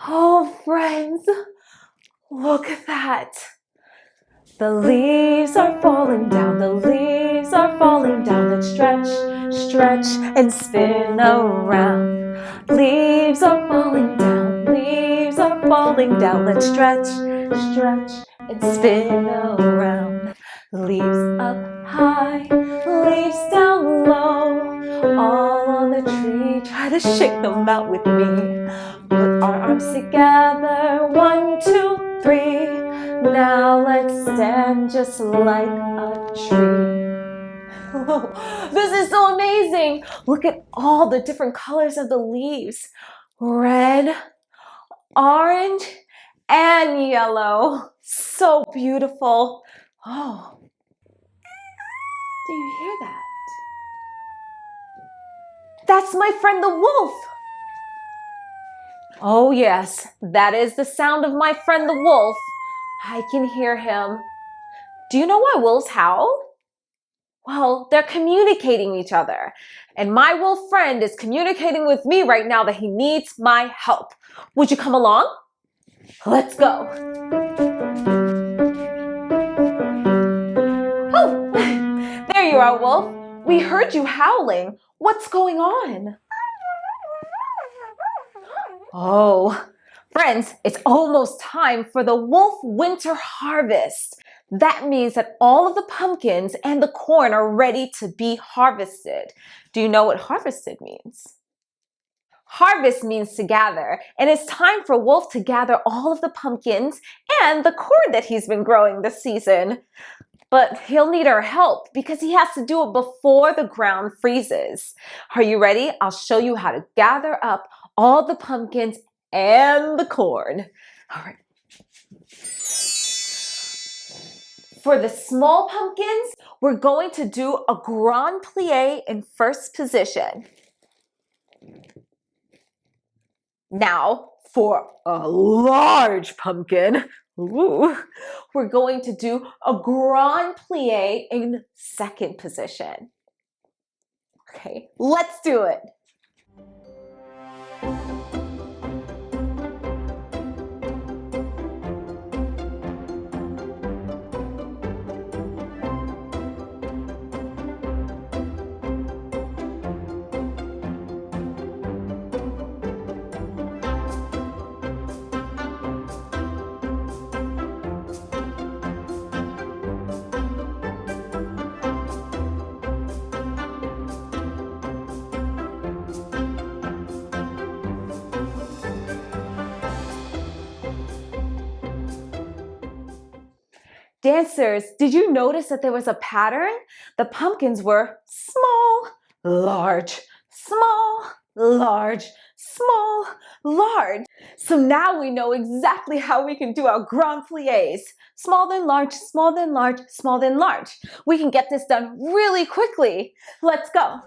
Oh, friends, look at that. The leaves are falling down, the leaves are falling down. Let's stretch, stretch, and spin around. Leaves are falling down, leaves are falling down. Let's stretch, stretch, and spin around. Leaves up high, leaves down low. All on the tree, try to shake them out with me. Put our arms together, 1, 2, 3. Now let's stand just like a tree. This is so amazing. Look at all the different colors of the leaves. Red, orange, and yellow. So beautiful. Oh, do you hear that? That's my friend the wolf. Oh yes, that is the sound of my friend the wolf. I can hear him. Do you know why wolves howl? Well, they're communicating with each other. And my wolf friend is communicating with me right now that he needs my help. Would you come along? Let's go. Oh, there you are, wolf. We heard you howling. What's going on? Oh, friends, it's almost time for the wolf winter harvest. That means that all of the pumpkins and the corn are ready to be harvested. Do you know what harvested means? Harvest means to gather, and it's time for Wolf to gather all of the pumpkins and the corn that he's been growing this season. But he'll need our help because he has to do it before the ground freezes. Are you ready? I'll show you how to gather up all the pumpkins and the corn. All right. For the small pumpkins, we're going to do a grand plie in first position. Now, for a large pumpkin, we're going to do a grand plie in second position. Okay, let's do it. Dancers, did you notice that there was a pattern? The pumpkins were small, large, small, large, small, large. So now we know exactly how we can do our grand plies. Small then large, small then large, small then large. We can get this done really quickly. Let's go.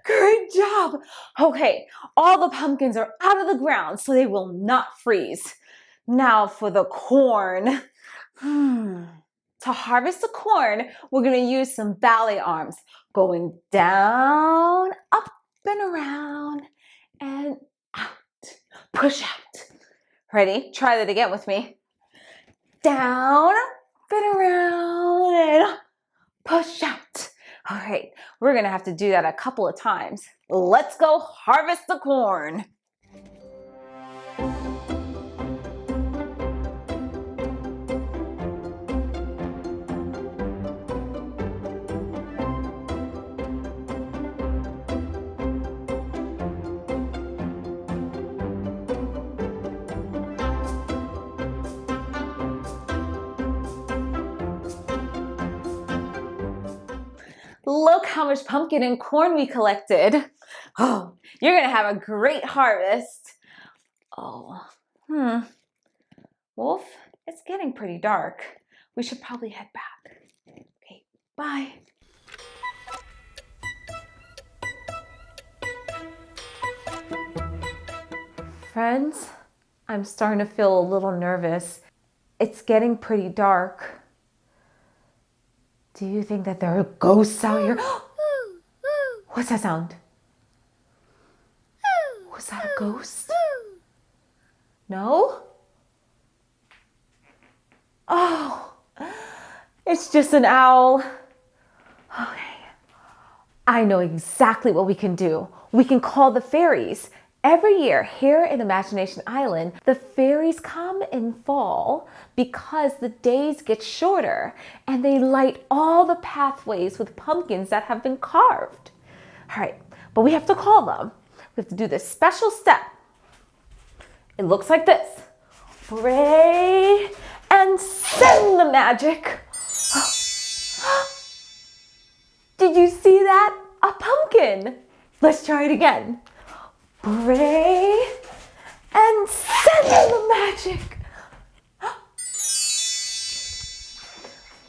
Great job. Okay, all the pumpkins are out of the ground so they will not freeze. Now for the corn. To harvest the corn, we're going to use some ballet arms. Going down, up and around, and out. Push out. Ready? Try that again with me. Down, up and around, and push out. All right, we're gonna have to do that a couple of times. Let's go harvest the corn. Look how much pumpkin and corn we collected. Oh, you're gonna have a great harvest. Oh, Wolf, it's getting pretty dark. We should probably head back. Okay, bye. Friends, I'm starting to feel a little nervous. It's getting pretty dark. Do you think that there are ghosts out here? What's that sound? Was that a ghost? No? Oh, it's just an owl. Okay. I know exactly what we can do. We can call the fairies. Every year here in Imagination Island, the fairies come in fall because the days get shorter and they light all the pathways with pumpkins that have been carved. All right, but we have to call them. We have to do this special step. It looks like this. Pray and send the magic. Did you see that? A pumpkin. Let's try it again. Pray and send the magic.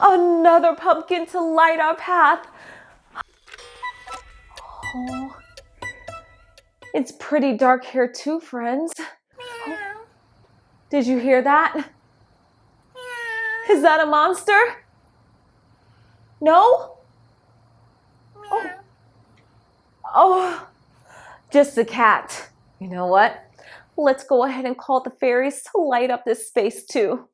Another pumpkin to light our path. Oh, it's pretty dark here too, friends. Oh, did you hear that? Is that a monster? No? Oh, just a cat. You know what? Let's go ahead and call the fairies to light up this space too.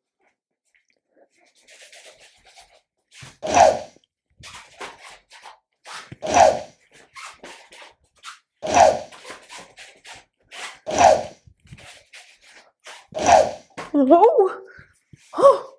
Whoa! Oh.